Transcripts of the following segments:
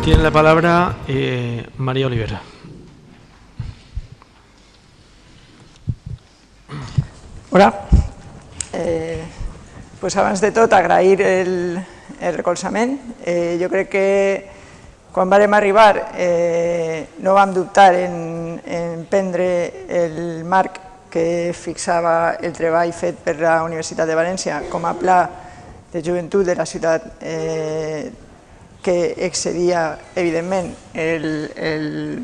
Tiene la palabra María Olivera. Hola. Pues abans de tot agrair el recolzament. Jo crec que quan vàrem arribar no vam dubtar en prendre el marc que fixava el treball fet per la Universitat de València com a pla de joventut de la ciutat, que excedia, evidentment, el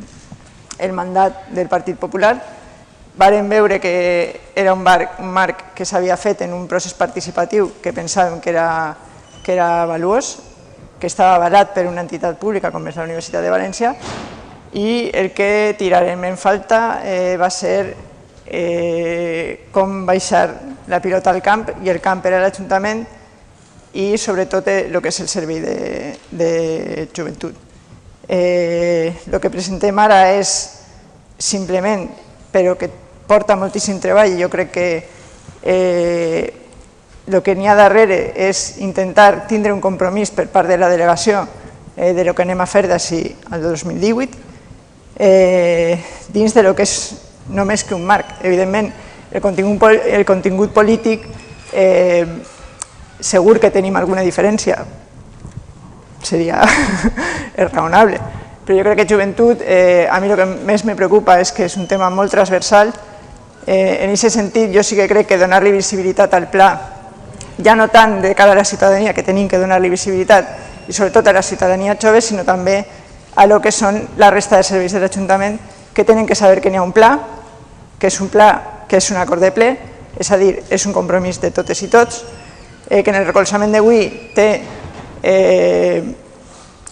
mandat del Partit Popular. Vàrem veure que era un marc que s'havia fet en un procés participatiu que pensàvem que era valuós, que estava avalat per una entitat pública com és la Universitat de València, i el que tirarem en falta va ser com baixar la pilota al camp, i el camp era l'Ajuntament i sobretot el que és el servei de joventut. El que presentem ara és simplement, però que porta moltíssim treball, i jo crec que el que n'hi ha darrere és intentar tindre un compromís per part de la delegació de lo que anem a fer d'ací al 2018, dins de lo que és només que un marc. Evidentment, el contingut polític segur que tenim alguna diferència, seria raonable, però jo crec que joventut, a mi el que més me preocupa és que és un tema molt transversal. En aquest sentit, jo sí que crec que donar-li visibilitat al pla, ja no tant de cara a la ciutadania, que tenim que donar-li visibilitat, i sobretot a la ciutadania jove, sinó també a lo que són la resta de serveis de l'Ajuntament, que tenen que saber que n'hi ha un pla, que és un pla que és un acord de ple, és a dir, és un compromís de totes i tots, que en el recolzament d'avui té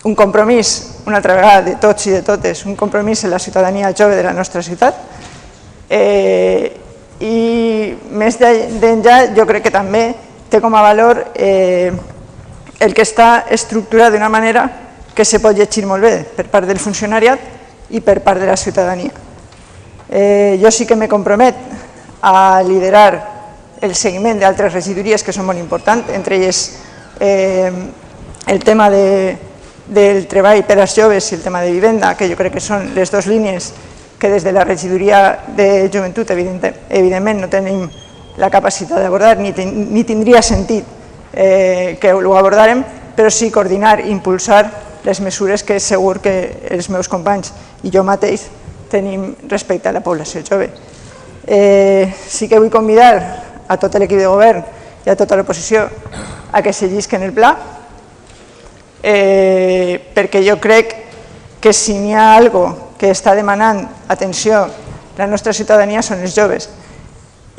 un compromís, una altra vegada, de tots i de totes, un compromís en la ciutadania jove de la nostra ciutat, i més d'enllà jo crec que també té com a valor el que està estructurat d'una manera que se pot llegir molt bé per part del funcionariat i per part de la ciutadania. Jo sí que me compromet a liderar el seguiment d'altres regidories que són molt importants, entre elles el tema del treball per als joves i el tema de vivenda, que jo crec que són les dues línies que des de la regidoria de joventut evidentment no tenim la capacitat d'abordar, ni tindria sentit que ho abordàrem, però sí coordinar i impulsar les mesures que segur que els meus companys i jo mateix tenim respecte a la població jove. Sí que vull convidar a tot l'equip de govern i a tota l'oposició a que se llisquen el pla, perquè jo crec que si n'hi ha alguna que està demanant atenció la nostra ciutadania són els joves.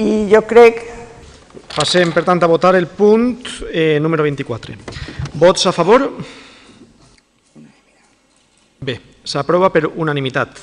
I jo crec... Passem, per tant, a votar el punt número 24. Vots a favor? Bé, s'aprova per unanimitat.